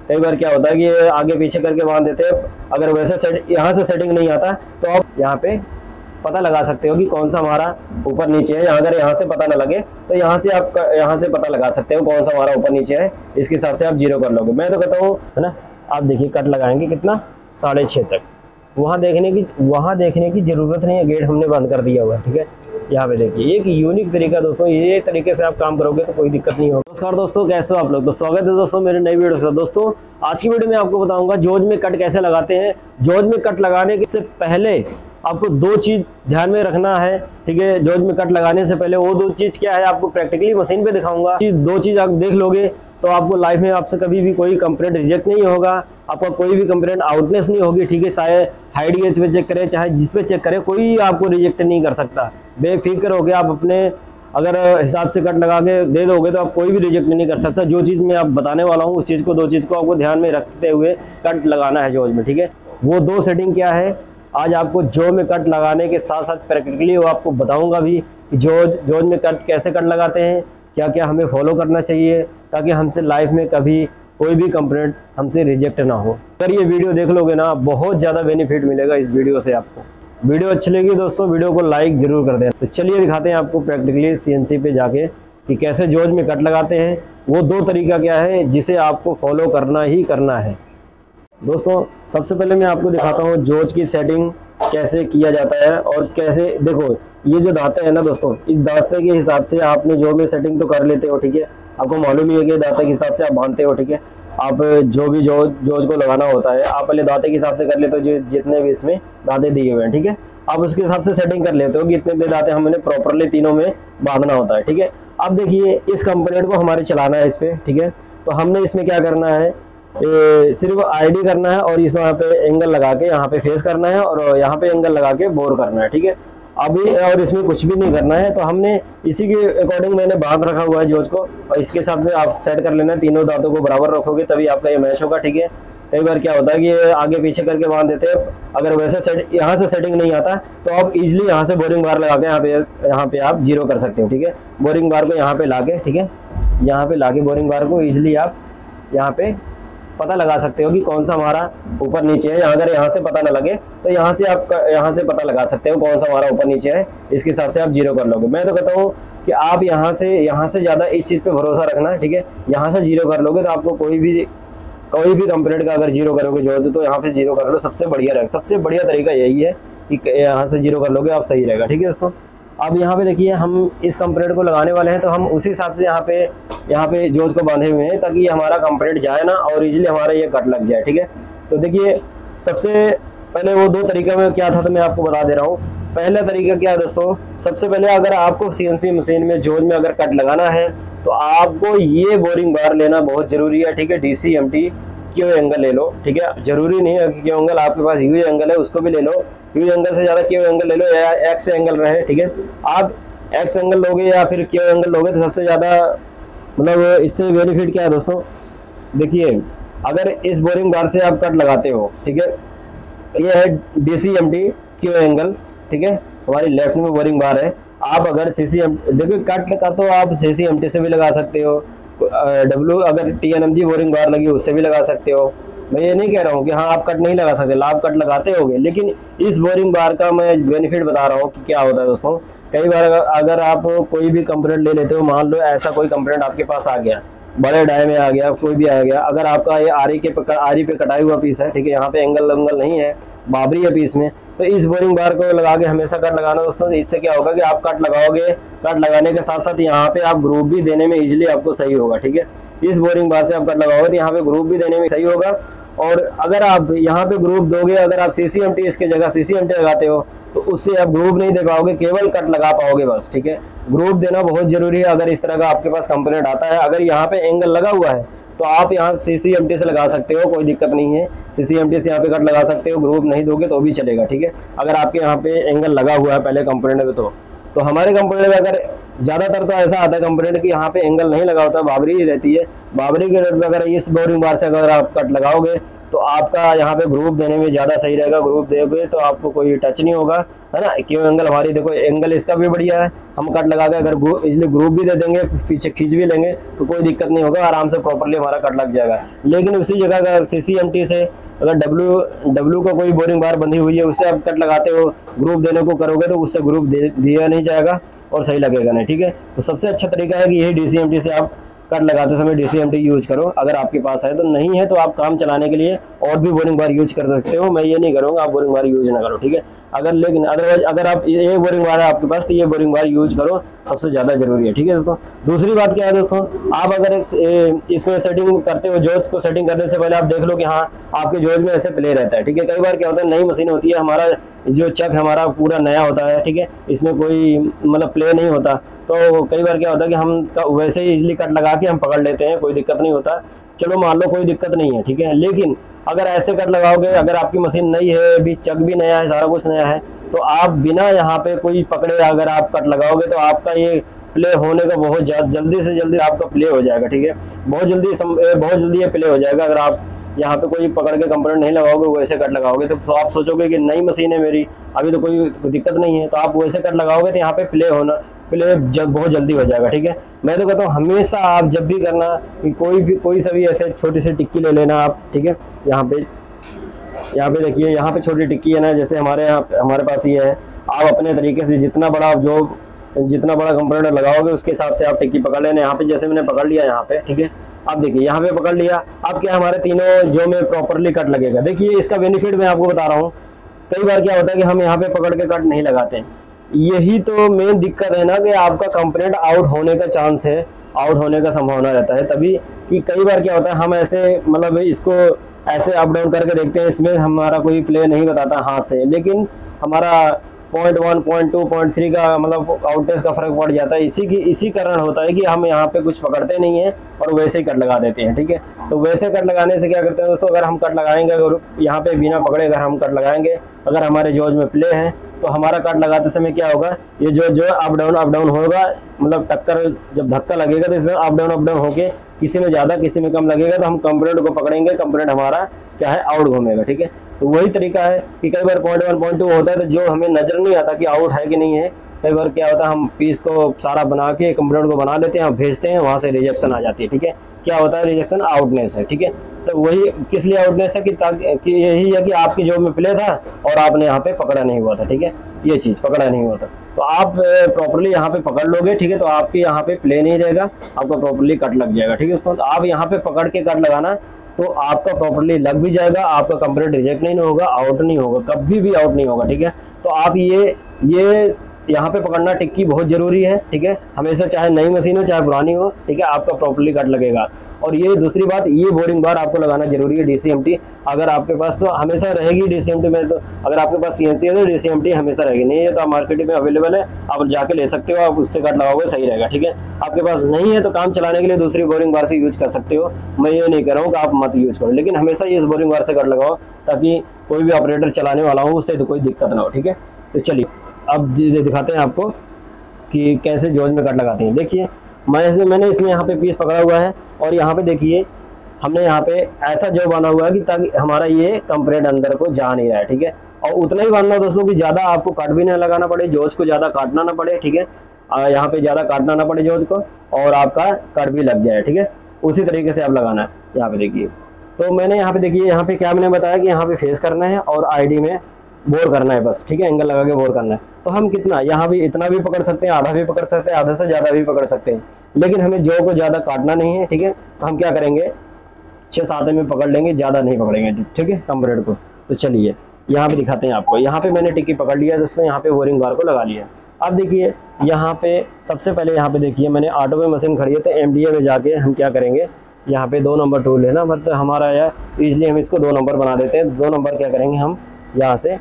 कई बार क्या होता है कि ये आगे पीछे करके बांध देते हैं। अगर वैसे यहाँ से सेटिंग नहीं आता तो आप यहाँ पे पता लगा सकते हो कि कौन सा हमारा ऊपर नीचे है। अगर यहाँ से पता ना लगे तो यहाँ से आप यहाँ से पता लगा सकते हो कौन सा हमारा ऊपर नीचे है। इसके हिसाब से आप 0 कर लोगे। मैं तो कहता हूँ है ना, आप देखिए कट लगाएंगे कितना 6.5 तक। वहाँ देखने की जरूरत नहीं है, गेट हमने बंद कर दिया हुआ है। ठीक है, यहाँ पे देखिए एक यूनिक तरीका दोस्तों, ये तरीके से आप काम करोगे तो कोई दिक्कत नहीं होगा। नमस्कार दोस्तों, कैसे हो आप लोग। तो स्वागत है दोस्तों मेरे नई वीडियो से। दोस्तों आज की वीडियो में आपको बताऊंगा जॉर्ज में कट कैसे लगाते हैं। जॉर्ज में कट लगाने से पहले आपको 2 चीज ध्यान में रखना है। ठीक है, जॉर्ज में कट लगाने से पहले वो 2 चीज क्या है आपको प्रैक्टिकली मशीन पे दिखाऊंगा। 2 चीज आप देख लोगे तो आपको लाइफ में आपसे कभी भी कोई कंप्लेंट रिजेक्ट नहीं होगा, आपका कोई भी कंप्लेंट आउटनेस नहीं होगी। ठीक है, चाहे हाइट गेज पे चेक करें चाहे जिस पे चेक करें, कोई आपको रिजेक्ट नहीं कर सकता। बेफिक्र हो गया आप अपने अगर हिसाब से कट लगा के दे दोगे तो आप कोई भी रिजेक्ट नहीं कर सकता। जो चीज़ मैं आप बताने वाला हूँ उस चीज़ को 2 चीज़ को आपको ध्यान में रखते हुए कट लगाना है जॉर्ज में। ठीक है, वो 2 सेटिंग क्या है आज आपको जॉर्ज में कट लगाने के साथ साथ प्रैक्टिकली वो आपको बताऊंगा भी कि जॉर्ज में कट कैसे कट लगाते हैं, क्या क्या हमें फॉलो करना चाहिए ताकि हमसे लाइफ में कभी कोई भी कंप्लेंट हमसे रिजेक्ट ना हो। अगर ये वीडियो देख लोगे ना बहुत ज़्यादा बेनिफिट मिलेगा इस वीडियो से आपको। वीडियो अच्छी लगी दोस्तों वीडियो को लाइक जरूर कर दें। तो चलिए दिखाते हैं आपको प्रैक्टिकली CNC पे जाके कि कैसे जॉर्ज में कट लगाते हैं। वो 2 तरीका क्या है जिसे आपको फॉलो करना ही करना है। दोस्तों सबसे पहले मैं आपको दिखाता हूँ जॉर्ज की सेटिंग कैसे किया जाता है और कैसे। देखो ये जो दांते हैं ना दोस्तों, इस दांते के हिसाब से आपने जॉर्ज में सेटिंग तो कर लेते हो। ठीक है, आपको मालूम ही है कि दांते के हिसाब से आप बांधते हो। ठीक है, आप जो भी जॉर्ज को लगाना होता है आप पहले दांते के हिसाब से कर लेते हो, जितने भी इसमें दांते दिए हुए हैं। ठीक है, आप उसके हिसाब से सेटिंग कर लेते हो कि इतने दांते हमने प्रॉपरली तीनों में बांधना होता है। ठीक है, अब देखिए इस कंपोनेंट को हमारे चलाना है इस पे। ठीक है, तो हमने इसमें क्या करना है, सिर्फ ID करना है और इस वहाँ पे एंगल लगा के यहाँ पे फेस करना है और यहाँ पे एंगल लगा के बोर करना है। ठीक है, अभी और इसमें कुछ भी नहीं करना है। तो हमने इसी के अकॉर्डिंग मैंने बांध रखा हुआ है जॉर्ज को और इसके हिसाब से आप सेट कर लेना है। तीनों दांतों को बराबर रखोगे तभी आपका ये मैच होगा। ठीक है, कई बार क्या होता है कि ये आगे पीछे करके बांध देते हैं। अगर वैसे यहाँ से सेटिंग नहीं आता तो आप इजिली यहाँ से बोरिंग बार लगा के यहाँ पे आप 0 कर सकते हो। ठीक है, बोरिंग बार को यहाँ पे ला के, ठीक है, यहाँ पे ला के बोरिंग बार को इजिली आप यहाँ पे पता लगा सकते हो कि कौन सा हमारा ऊपर नीचे है। अगर यहाँ से पता ना लगे तो यहाँ से आप यहाँ से पता लगा सकते हो कौन सा हमारा ऊपर नीचे है। इसके हिसाब से आप 0 कर लोगे। मैं तो कहता हूँ कि आप यहाँ से ज़्यादा इस चीज़ पे भरोसा रखना है। ठीक है, यहाँ से 0 कर लोगे तो आपको कोई भी कंप्लेंट का अगर 0 करोगे जॉर्ज तो यहाँ पे 0 कर लो, सबसे बढ़िया रहेगा। सबसे बढ़िया तरीका यही है कि यहाँ से 0 कर लोगे आप सही रहेगा। ठीक है दोस्तों, अब यहाँ पे देखिए हम इस कंप्लेंट को लगाने वाले हैं तो हम उसी हिसाब से यहाँ पे जॉर्ज को बांधे हुए हैं ताकि हमारा कंप्लेंट जाए ना और इजीली हमारा ये कट लग जाए। ठीक है, तो देखिए सबसे पहले वो 2 तरीका में क्या था तो मैं आपको बता दे रहा हूँ। पहला तरीका क्या है दोस्तों, सबसे पहले अगर आपको CNC मशीन में जॉर्ज में अगर कट लगाना है तो आपको ये बोरिंग बार लेना बहुत जरूरी है। ठीक है, DCMT क्यू एंगल ले लो। ठीक है, जरूरी नहीं है क्यू एंगल, आपके पास यू एंगल है उसको भी ले लो। यू एंगल से ज्यादा क्यू एंगल ले लो या एक्स एंगल रहे। ठीक है, आप एक्स एंगल लोगे या फिर क्यू एंगल लोगे तो सबसे ज्यादा मतलब इससे बेनिफिट क्या है दोस्तों। देखिए अगर इस बोरिंग बार से आप कट लगाते हो, ठीक है, ये है DCMT क्यू एंगल। ठीक है, हमारी लेफ्ट में बोरिंग बार है। आप अगर CCMT देखिए कट का तो आप CCMT से भी लगा सकते हो, अगर TNMG बोरिंग बार लगी उससे भी लगा सकते हो। मैं ये नहीं कह रहा हूँ कि हाँ आप कट नहीं लगा सकते, आप कट लगाते होगे, लेकिन इस बोरिंग बार का मैं बेनिफिट बता रहा हूँ कि क्या होता है दोस्तों। कई बार अगर आप कोई भी कंप्लेंट ले लेते हो, मान लो ऐसा कोई कंप्लेंट आपके पास आ गया, बड़े डाय में आ गया, कोई भी आ गया, अगर आपका ये आरी पे कटाई हुआ पीस है, ठीक है, यहाँ पे एंगल नहीं है, बाबरी है पीस में, तो इस बोरिंग बार को लगा के हमेशा कट लगाना दोस्तों। इससे क्या होगा कि आप कट लगाओगे, कट लगाने के साथ साथ यहाँ पे आप ग्रुप भी देने में इजीली आपको सही होगा। ठीक है, इस बोरिंग बार से आप कट लगाओगे तो यहाँ पे ग्रुप भी देने में सही होगा। और अगर आप यहाँ पे ग्रुप दोगे, अगर आप CCMT इसके जगह CCMT लगाते हो तो उससे आप ग्रुप नहीं दे पाओगे, केवल कट लगा पाओगे बस। ठीक है, ग्रुप देना बहुत जरूरी है अगर इस तरह का आपके पास कंप्लेंट आता है। अगर यहाँ पे एंगल लगा हुआ है तो आप यहाँ CCMT से लगा सकते हो, कोई दिक्कत नहीं है। CCMT से यहाँ पे कट लगा सकते हो, ग्रुप नहीं दोगे तो भी चलेगा। ठीक है, अगर आपके यहाँ पे एंगल लगा हुआ है पहले कंप्लेंट में तो हमारे कंप्लेंट में अगर ज़्यादातर तो ऐसा आता है कंपोनेंट कि यहाँ पे एंगल नहीं लगा होता, बाबरी ही रहती है। बाबरी के रेट पे अगर इस बोरिंग बार से अगर आप कट लगाओगे तो आपका यहाँ पे ग्रुप देने में ज़्यादा सही रहेगा। ग्रुप दोगे तो आपको कोई टच नहीं होगा, है ना। क्यों एंगल हमारी देखो, एंगल इसका भी बढ़िया है। हम कट लगा के अगर इसलिए ग्रुप भी दे देंगे, पीछे खींच भी लेंगे तो कोई दिक्कत नहीं होगा, आराम से प्रॉपरली हमारा कट लग जाएगा। लेकिन उसी जगह अगर CCMT से अगर डब्ल्यू को कोई बोरिंग बार बंधी हुई है उससे आप कट लगाते हो, ग्रुप देने को करोगे तो उससे ग्रुप दिया नहीं जाएगा और सही लगेगा नहीं, ठीक है। तो सबसे अच्छा तरीका है कि यही DCMT से आप कट लगाते समय DCMT यूज करो, अगर आपके पास है। तो नहीं है तो आप काम चलाने के लिए और भी बोरिंग बार यूज कर सकते हो। मैं ये नहीं करूँगा आप बोरिंग बार यूज ना करो, ठीक है। अगर लेकिन अदरवाइज अगर आप ये बोरिंग बार है आपके पास तो ये बोरिंग बार यूज करो, सबसे ज़्यादा जरूरी है, ठीक है दोस्तों। दूसरी बात क्या है दोस्तों, आप अगर इसमें सेटिंग करते हो, जोज को सेटिंग करने से पहले आप देख लो कि हाँ आपके जोज में ऐसे प्ले रहता है, ठीक है। कई बार क्या होता है, नई मशीन होती है, हमारा जो चक हमारा पूरा नया होता है, ठीक है, इसमें कोई मतलब प्ले नहीं होता, तो कई बार क्या होता है कि हम वैसे ही इजीली कट लगा के हम पकड़ लेते हैं, कोई दिक्कत नहीं होता। चलो मान लो कोई दिक्कत नहीं है, ठीक है। लेकिन अगर ऐसे कट लगाओगे, अगर आपकी मशीन नई है, अभी चक भी नया है, सारा कुछ नया है, तो आप बिना यहाँ पे कोई पकड़े अगर आप कट लगाओगे तो आपका ये प्ले होने का बहुत जल्दी से जल्दी आपका प्ले हो जाएगा, ठीक है। बहुत जल्दी ये प्ले हो जाएगा। अगर आप यहाँ पे कोई पकड़ के कंपोनेंट नहीं लगाओगे, वैसे कट लगाओगे तो आप सोचोगे कि नई मशीन है मेरी, अभी तो कोई दिक्कत नहीं है, तो आप वैसे कट लगाओगे तो यहाँ पे प्ले बहुत जल्दी हो जाएगा, ठीक है। मैं तो कहता हूँ हमेशा आप जब भी करना कि कोई सा भी ऐसे छोटी सी टिक्की ले लेना आप, ठीक है। यहाँ पे देखिए, यहाँ पे छोटी टिक्की है ना, जैसे हमारे पास ये है। आप अपने तरीके से जितना बड़ा कंपोनेंट लगाओगे उसके हिसाब से आप टिक्की पकड़ लेना। यहाँ पे जैसे मैंने पकड़ लिया यहाँ पे, ठीक है। अब देखिए यहाँ पे पकड़ लिया, अब क्या हमारे तीनों जो में प्रॉपरली कट लगेगा। देखिए इसका बेनिफिट मैं आपको बता रहा हूँ। कई बार क्या होता है कि हम यहाँ पे पकड़ के कट नहीं लगाते, यही तो मेन दिक्कत है ना कि आपका कंपोनेंट आउट होने का चांस है, आउट होने का संभावना रहता है। तभी कि कई बार क्या होता है, हम ऐसे मतलब इसको ऐसे अप डाउन करके देखते हैं, इसमें हमारा कोई प्ले नहीं बताता हाथ से, लेकिन हमारा 0.1, 0.2, 0.3 का मतलब आउटनेस का फर्क पड़ जाता है। इसी कारण होता है कि हम यहाँ पे कुछ पकड़ते नहीं है और वैसे ही कट लगा देते हैं, ठीक है। तो वैसे कट लगाने से क्या करते हैं दोस्तों, अगर हम कट लगाएंगे, अगर यहाँ पे बिना पकड़े अगर हम कट लगाएंगे, अगर हमारे जोज में प्ले है तो हमारा कट लगाते समय क्या होगा, ये जो अप डाउन होगा, मतलब टक्कर जब धक्का लगेगा तो इसमें अप डाउन होके किसी में ज़्यादा किसी में कम लगेगा, तो हम कंपोनेंट को पकड़ेंगे, कंपोनेंट हमारा क्या है, आउट घूमेगा, ठीक है। तो वही तरीका है कि कई बार 0.1, 0.2 होता है तो जो हमें नजर नहीं आता कि आउट है कि नहीं है। कई बार क्या होता है, हम पीस को सारा बना के कंपोनेंट को बना लेते हैं, भेजते हैं, वहाँ से रिजेक्शन आ जाती है, ठीक है। क्या होता है, रिजेक्शन आउटनेस है, ठीक है। तो वही किस लिए आउटनेस है कि यही है कि आपकी जॉब में प्ले था और आपने यहाँ पे पकड़ा नहीं हुआ था, ठीक है। ये चीज़ पकड़ा नहीं हुआ था, तो आप प्रॉपर्ली यहाँ पे पकड़ लोगे, ठीक है, तो आपके यहाँ पे प्ले नहीं रहेगा, आपका प्रॉपर्ली कट लग जाएगा, ठीक है। उसको आप यहाँ पे पकड़ के कट लगाना तो आपका प्रॉपर्ली लग भी जाएगा, आपका कंपोनेंट रिजेक्ट नहीं होगा, आउट नहीं होगा, कभी भी आउट नहीं होगा, ठीक है। तो आप ये यहाँ पे पकड़ना टिक्की बहुत जरूरी है, ठीक है। हमेशा चाहे नई मशीन हो चाहे पुरानी हो, ठीक है, आपका प्रॉपर्ली कट लगेगा। और ये दूसरी बात, ये बोरिंग बार आपको लगाना जरूरी है DCMT। अगर आपके पास तो हमेशा रहेगी DCMT में, तो अगर आपके पास CNC है तो DCMT हमेशा रहेगी, नहीं है तो आप मार्केट में अवेलेबल है, आप जाके ले सकते हो, आप उससे कट लगाओगे, सही रहेगा, ठीक है। आपके पास नहीं है तो काम चलाने के लिए दूसरी बोरिंग बार से यूज कर सकते हो। मैं ये नहीं कह रहा हूँ कि आप मत यूज करो, लेकिन हमेशा ये इस बोरिंग बार से कट लगाओ ताकि कोई भी ऑपरेटर चलाने वाला हो उससे तो कोई दिक्कत ना हो, ठीक है। तो चलिए अब दिखाते हैं आपको कि कैसे जोज में कट लगाते हैं। देखिए मैंने इसमें यहाँ पे पीस पकड़ा हुआ है और यहाँ पे देखिए हमने यहाँ पे ऐसा जो बना हुआ है कि ताकि हमारा ये कंपोनेंट अंदर को जा नहीं रहा है, ठीक है। और उतना ही बांधना दोस्तों कि ज़्यादा आपको कट भी नहीं लगाना पड़े, जोज को ज़्यादा काटना ना पड़े, ठीक है। यहाँ पे ज़्यादा काटना ना पड़े जोज को, और आपका कट भी लग जाए, ठीक है। उसी तरीके से आप लगाना है। यहाँ पे देखिए, तो मैंने यहाँ पे देखिए, यहाँ पे क्या मैंने बताया कि यहाँ पे फेस करना है और ID में बोर करना है बस, ठीक है, एंगल लगा के बोर करना है। तो हम कितना यहाँ भी इतना भी पकड़ सकते हैं, आधा भी पकड़ सकते हैं, आधे से ज़्यादा भी पकड़ सकते हैं, लेकिन हमें जो को ज़्यादा काटना नहीं है, ठीक है। तो हम क्या करेंगे, 6-7 में पकड़ लेंगे, ज़्यादा नहीं पकड़ेंगे, ठीक है, कंपोनेंट को। तो चलिए यहाँ पे दिखाते हैं आपको। यहाँ पे मैंने टिक्की पकड़ लिया, दोस्तों यहाँ पे बोरिंग बार को लगा लिया। अब देखिए यहाँ पे सबसे पहले यहाँ पे देखिए मैंने ऑटो में मशीन खड़ी है, तो MDA में जाके हम क्या करेंगे, यहाँ पे 2 नंबर टूल है ना, मतलब हमारा यह ईजिली हम इसको 2 नंबर बना देते हैं। 2 नंबर क्या करेंगे, हम यहाँ से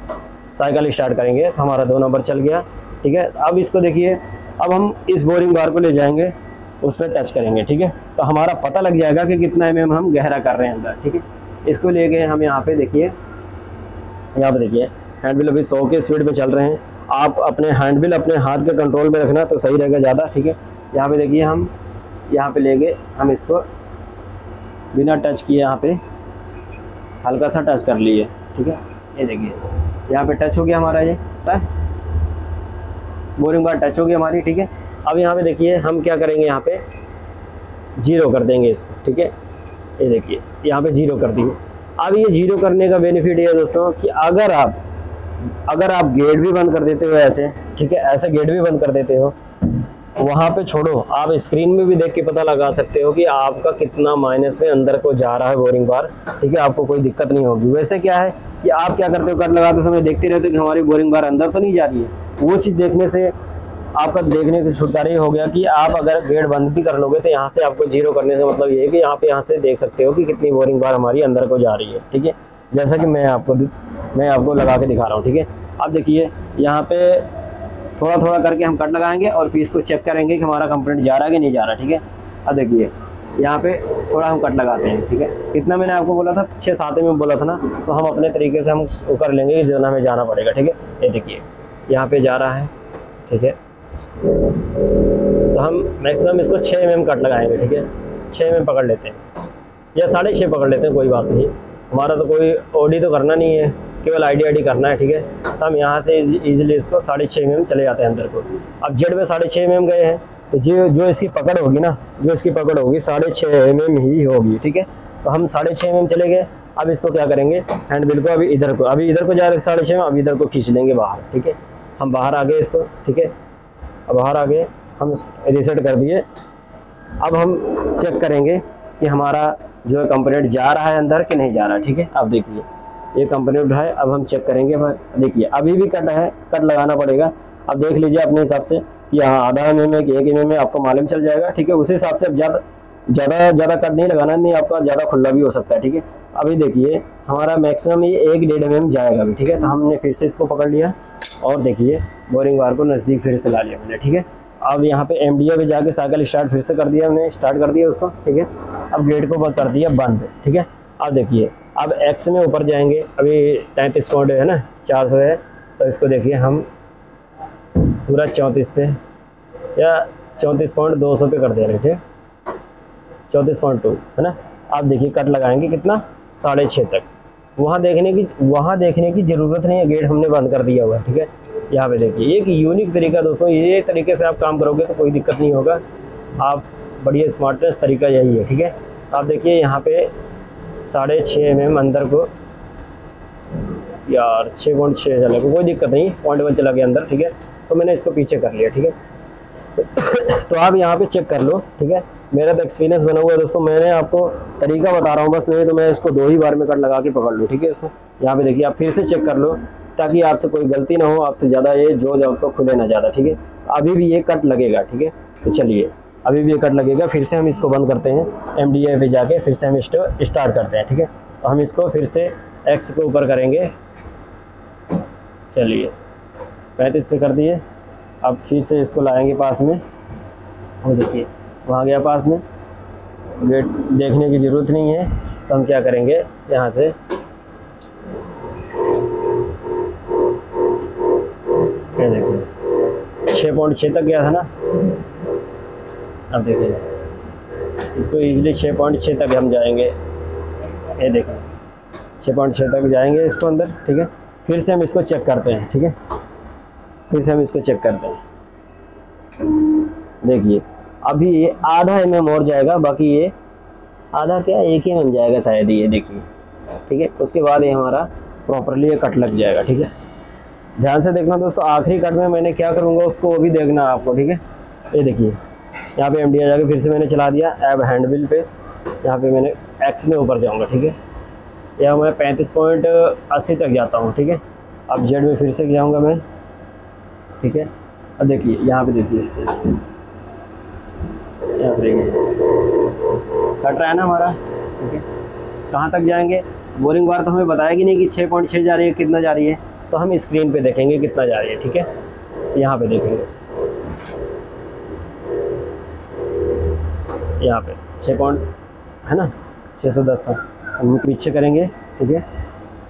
साइकिल स्टार्ट करेंगे, हमारा 2 नंबर चल गया, ठीक है। अब इसको देखिए, अब हम इस बोरिंग बार को ले जाएंगे, उस पर टच करेंगे, ठीक है। तो हमारा पता लग जाएगा कि कितना mm हम गहरा कर रहे हैं अंदर, ठीक है। इसको लेके हम यहाँ पे देखिए, यहाँ पे देखिए हैंड व्हील अभी 100 के स्पीड में चल रहे हैं, आप अपने हैंडबिल अपने हाथ के कंट्रोल में रखना तो सही रहेगा ज़्यादा, ठीक है। यहाँ पे देखिए हम यहाँ पे लेंगे, हम इसको बिना टच किए यहाँ पे हल्का सा टच कर लिए, ठीक है। ये देखिए यहाँ पे टच हो गया हमारा, ये बोरिंग बार टच हो गई हमारी, ठीक है। अब यहाँ पे देखिए हम क्या करेंगे, यहाँ पे 0 कर देंगे इसको, ठीक है। ये देखिए यहाँ पे 0 कर दिए। अब ये 0 करने का बेनिफिट ये है दोस्तों कि अगर आप गेट भी बंद कर देते हो ऐसे, ठीक है, ऐसे गेट भी बंद कर देते हो, वहाँ पे छोड़ो, आप स्क्रीन में भी देख के पता लगा सकते हो कि आपका कितना माइनस में अंदर को जा रहा है बोरिंग बार, ठीक है। आपको कोई दिक्कत नहीं होगी। वैसे क्या है कि आप क्या करते हो, कट लगाते समय देखते रहते हो कि हमारी बोरिंग बार अंदर तो नहीं जा रही है। वो चीज़ देखने से आपका देखने से छुटकारा ये हो गया कि आप अगर गेट बंद भी कर लोगे तो यहाँ से आपको 0 करने से मतलब ये है कि यहाँ से देख सकते हो कि कितनी बोरिंग बार हमारी अंदर को जा रही है, ठीक है। जैसा कि मैं आपको लगा के दिखा रहा हूँ, ठीक है। अब देखिए यहाँ पे थोड़ा थोड़ा करके हम कट लगाएंगे और फिर इसको चेक करेंगे कि हमारा कंपोनेंट जा रहा है कि नहीं जा रहा, ठीक है। अब देखिए यहाँ पे थोड़ा हम कट लगाते हैं, ठीक है। कितना मैंने आपको बोला था, 6-7 में बोला था ना, तो हम अपने तरीके से हम वो कर लेंगे कि जितना हमें जाना पड़ेगा, ठीक है। ये देखिए यहाँ पे जा रहा है, ठीक है। तो हम मैक्सिमम इसको 6 mm कट लगाएंगे, ठीक है। 6 mm पकड़ लेते हैं या 6.5 पकड़ लेते हैं, कोई बात नहीं। हमारा तो कोई ओडी तो करना नहीं है, केवल आईडी करना है, ठीक है। तो हम यहाँ से इजीली इसको 6.5 mm चले जाते हैं अंदर को। अब जेड में 6.5 mm गए हैं तो जो इसकी पकड़ होगी ना, जो इसकी पकड़ होगी 6.5 mm ही होगी, ठीक है। तो हम 6.5 mm चले गए। अब इसको क्या करेंगे, हैंडबिल को अभी इधर को जा रहे 6.5 mm, अब इधर को खींच लेंगे बाहर, ठीक है। हम बाहर आ गए इसको, ठीक है। अब बाहर आ गए, हम रीसेट कर दिए। अब हम चेक करेंगे कि हमारा जो है कंपोनेंट जा रहा है अंदर कि नहीं जा रहा है, ठीक है। अब देखिए ये कंपोनेंट है, अब हम चेक करेंगे। देखिए अभी भी कट है, कट लगाना पड़ेगा। अब देख लीजिए अपने हिसाब से कि यहाँ आधा mm कि 1 mm में आपको मालूम चल जाएगा, ठीक है। उसी हिसाब से अब ज़्यादा कट नहीं लगाना, नहीं आपका ज़्यादा खुला भी हो सकता है, ठीक है। अभी देखिए हमारा मैक्सिमम ये 1-1.5 mm जाएगा अभी, ठीक है। तो हमने फिर से इसको पकड़ लिया और देखिए बोरिंग बार को नज़दीक फिर से ला लिया मैंने, ठीक है। अब यहाँ पे MDA पे जाके साइकिल स्टार्ट फिर से कर दिया हमने, स्टार्ट कर दिया उसको, ठीक है। अब गेट को कर दिया बंद, ठीक है। अब देखिए अब X में ऊपर जाएंगे, अभी 33 पॉइंट है ना, 400 है, तो इसको देखिए हम पूरा 34 पे या 34.200 पे कर दे रहे थे, 34.2 है ना। आप देखिए कट लगाएंगे कितना, 6.5 तक। वहाँ देखने की ज़रूरत नहीं है, गेट हमने बंद कर दिया हुआ है, ठीक है। यहाँ पे देखिए एक यूनिक तरीका दोस्तों, ये तरीके से आप काम करोगे तो कोई दिक्कत नहीं होगा। आप बढ़िया स्मार्टनेस तरीका यही है, ठीक है। आप देखिए यहाँ पे 6.5 mm अंदर को, यार 6.6 चला, कोई दिक्कत नहीं, 0.1 चला गया अंदर, ठीक है। तो मैंने इसको पीछे कर लिया, ठीक है। तो आप यहाँ पे चेक कर लो, ठीक है। मेरा तो एक्सपीरियंस बना हुआ है दोस्तों, मैंने आपको तरीका बता रहा हूँ बस, नहीं तो मैं इसको 2 ही बार में कट लगा के पकड़ लूँ, ठीक है। इसमें यहाँ पे देखिए आप फिर से चेक कर लो ताकि आपसे कोई गलती ना हो, आपसे ज़्यादा ये जो आपको खुले ना ज़्यादा, ठीक है। अभी भी ये कट लगेगा, ठीक है। तो चलिए अभी भी ये कट लगेगा, फिर से हम इसको बंद करते हैं, MDA पे जाके फिर से हम स्टार्ट करते हैं, ठीक है। तो हम इसको फिर से X के ऊपर करेंगे, चलिए 35 पे कर दिए। अब फिर से इसको लाएंगे पास में, और देखिए वहाँ गया पास में, गेट देखने की ज़रूरत नहीं है। तो हम क्या करेंगे, यहाँ से ये देखिए 6.6 तक गया था ना। अब देखिए इसको इजीली 6.6 तक हम जाएंगे, ये देखिए 6.6 तक जाएंगे इसको अंदर, ठीक है। फिर से हम इसको चेक करते हैं, ठीक है। फिर से हम इसको चेक करते हैं, देखिए अभी ये आधा mm और जाएगा, बाकी ये आधा क्या 1 mm जाएगा शायद, ये देखिए, ठीक है। उसके बाद ये हमारा प्रॉपरली ये कट लग जाएगा, ठीक है। ध्यान से देखना दोस्तों, आखिरी कट में मैंने क्या करूँगा उसको वो भी देखना आपको, ठीक है। ये देखिए यहाँ पे MDA जाके फिर से मैंने चला दिया। अब हैंडबिल पे यहाँ पे मैंने X में ऊपर जाऊँगा, ठीक है। या मैं 35.80 तक जाता हूँ, ठीक है। अब Z में फिर से जाऊँगा मैं, ठीक है। अब देखिए यहाँ पे देखिए, यहाँ पे कट रहा है ना हमारा, ठीक है। कहाँ तक जाएंगे, बोरिंग बार तो हमें बताएगी नहीं कि 6.6 जा रही है, कितना जा रही है, तो हम स्क्रीन पे देखेंगे कितना जा रही है, ठीक है। यहाँ पे देखेंगे, यहाँ पे 6 है ना, 610 तक हम पीछे करेंगे, ठीक है।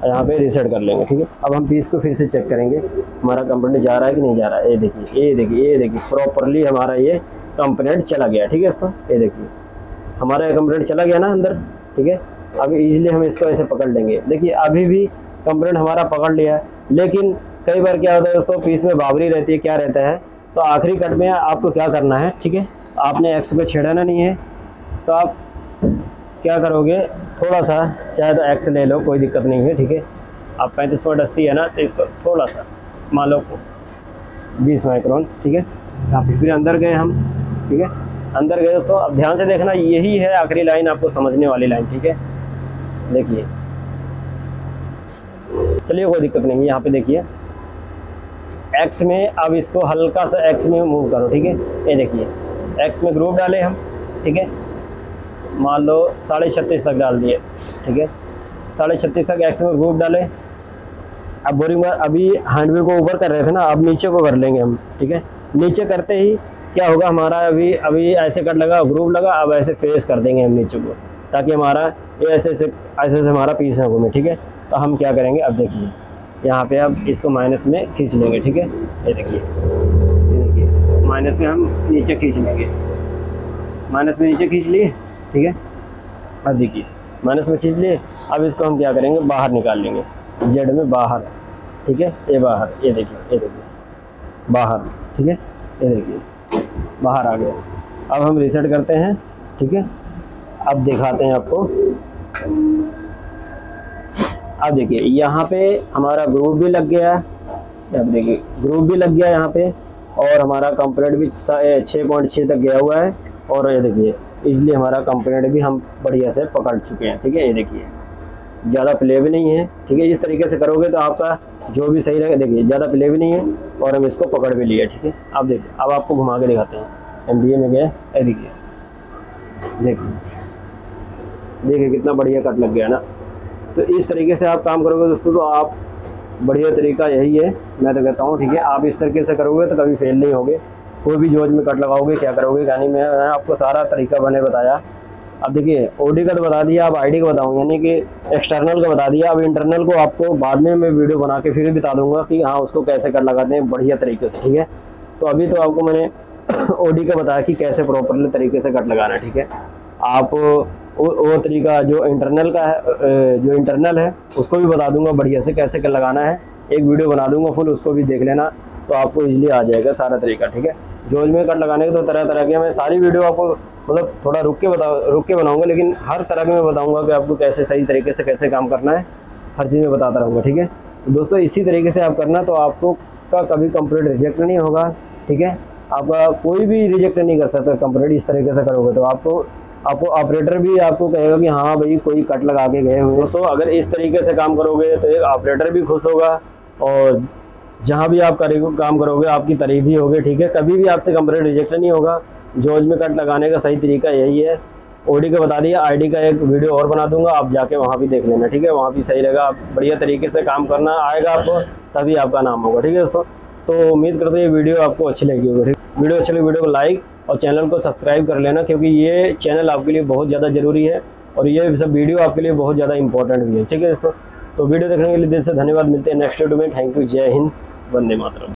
यहाँ पे रीसेट कर लेंगे। ठीक है, अब हम पीस को फिर से चेक करेंगे हमारा कंपोनेंट जा रहा है कि नहीं जा रहा है। ये देखिए, ये देखिए, ये देखिए, प्रॉपरली हमारा ये कंपोनेंट चला गया। ठीक है, इसको ये देखिए हमारा कंपोनेंट चला गया ना अंदर। ठीक है, अब इजीली हम इसको ऐसे पकड़ लेंगे। देखिए अभी भी कंपोनेंट हमारा पकड़ लिया है, लेकिन कई बार क्या होता है दोस्तों, पीस में बाबरी रहती है, क्या रहता है, तो आखिरी कट में आपको क्या करना है। ठीक है, आपने एक्स पे छेड़ना नहीं है, तो आप क्या करोगे, थोड़ा सा चाहे तो एक्स ले लो, कोई दिक्कत नहीं है। ठीक है, आप 35.80 है ना, तो इसको थोड़ा सा मान लो 20 माइक्रोन। ठीक है, आप फिर अंदर गए हम। ठीक है, अंदर गए दोस्तों, अब ध्यान से देखना, यही है आखिरी लाइन आपको समझने वाली लाइन। ठीक है, देखिए, चलिए कोई दिक्कत नहीं है। यहाँ पे देखिए एक्स में, अब इसको हल्का सा एक्स में मूव करो। ठीक है, ये देखिए एक्स में ग्रुप डाले हम। ठीक है, मान लो 36.5 तक डाल दिए। ठीक है, 36.5 तक एक्स में ग्रुप डाले। अब बोरिंग बार अभी हैंडल को ऊपर कर रहे थे ना, अब नीचे को कर लेंगे हम। ठीक है, नीचे करते ही क्या होगा हमारा, अभी ऐसे कट लगा, ग्रुप लगा, अब ऐसे फेस कर देंगे हम नीचे को, ताकि हमारा ये ऐसे हमारा पीस है घूमे। ठीक है, तो हम क्या करेंगे, अब देखिए यहाँ पे अब इसको माइनस में खींच लेंगे। ठीक है, ये देखिए, माइनस में हम नीचे खींच लेंगे, माइनस में नीचे खींच लिए। ठीक है, अब देखिए माइनस में खींच लिए। अब इसको हम क्या करेंगे, बाहर निकाल लेंगे, जेड में बाहर। ठीक है, ये बाहर, ये देखिए, ये देखिए बाहर। ठीक है, ये देखिए बाहर आ गया। अब हम रीसेट करते हैं। ठीक है, अब दिखाते हैं आपको। अब देखिए यहाँ पे हमारा ग्रुप भी लग गया है। अब देखिए ग्रुप भी लग गया यहाँ पे, और हमारा कंपोनेंट भी 6.6 तक गया हुआ है। और ये देखिए इसलिए हमारा कंपोनेंट भी हम बढ़िया से पकड़ चुके हैं। ठीक है, ये देखिए ज़्यादा प्ले भी नहीं है। ठीक है, इस तरीके से करोगे तो आपका जो भी सही रहेगा। देखिए ज़्यादा प्ले भी नहीं है और हम इसको पकड़ भी लिए। ठीक है, अब देखिए, अब आपको घुमा के दिखाते हैं। MBA में गया, ये देखिए, देखिए कितना बढ़िया कट लग गया ना। तो इस तरीके से आप काम करोगे दोस्तों, तो आप बढ़िया तरीका यही है, मैं तो कहता हूँ। ठीक है, आप इस तरीके से करोगे तो कभी फेल नहीं होगे। कोई भी जोज में कट लगाओगे, क्या करोगे, यानी मैं आपको सारा तरीका मैंने बताया। अब देखिए OD का तो बता दिया, अब ID का बताऊँ, यानी कि एक्सटर्नल का बता दिया। अब इंटरनल को आपको बाद में मैं वीडियो बना के फिर भी बता दूंगा कि हाँ उसको कैसे कट लगाते हैं बढ़िया तरीके से। ठीक है, तो अभी तो आपको मैंने OD का बताया कि कैसे प्रॉपरली तरीके से कट लगाना है। ठीक है, आप वो तरीका जो इंटरनल का है, जो इंटरनल है उसको भी बता दूंगा बढ़िया से कैसे कर लगाना है। एक वीडियो बना दूंगा फुल, उसको भी देख लेना, तो आपको इजीली आ जाएगा सारा तरीका। ठीक है, जोज में कट लगाने के तो तरह तरह के मैं सारी वीडियो आपको मतलब थोड़ा रुक के बनाऊंगा, लेकिन हर तरह के मैं बताऊंगा कि आपको कैसे सही तरीके से कैसे काम करना है, हर चीज़ में बताता रहूँगा। ठीक है, तो दोस्तों इसी तरीके से आप करना, तो आपको का कभी कंप्लीट रिजेक्ट नहीं होगा। ठीक है, आपका कोई भी रिजेक्ट नहीं कर सकता कंप्लीट इस तरीके से करोगे, तो आपको ऑपरेटर भी आपको कहेगा कि हाँ भाई कोई कट लगा के गए हुए। दोस्तों अगर इस तरीके से काम करोगे तो एक ऑपरेटर भी खुश होगा, और जहाँ भी आप काम करोगे आपकी तारीफ ही होगी। ठीक है, कभी भी आपसे कंप्लीट रिजेक्ट नहीं होगा। जोज में कट लगाने का सही तरीका यही है। OD का बता दिया, ID का एक वीडियो और बना दूंगा, आप जाके वहाँ भी देख लेना। ठीक है, वहाँ भी सही रहेगा, आप बढ़िया तरीके से काम करना आएगा आपको, तभी आपका नाम होगा। ठीक है दोस्तों, तो उम्मीद करते हैं ये वीडियो आपको अच्छी लगी होगी। ठीक, वीडियो अच्छी लगी वीडियो को लाइक और चैनल को सब्सक्राइब कर लेना, क्योंकि ये चैनल आपके लिए बहुत ज़्यादा ज़रूरी है और ये सब वीडियो आपके लिए बहुत ज़्यादा इंपॉर्टेंट भी है। ठीक है दोस्तों, तो वीडियो देखने के लिए दिल से धन्यवाद। मिलते हैं नेक्स्ट वीडियो में। थैंक यू, जय हिंद, वंदे मातरम।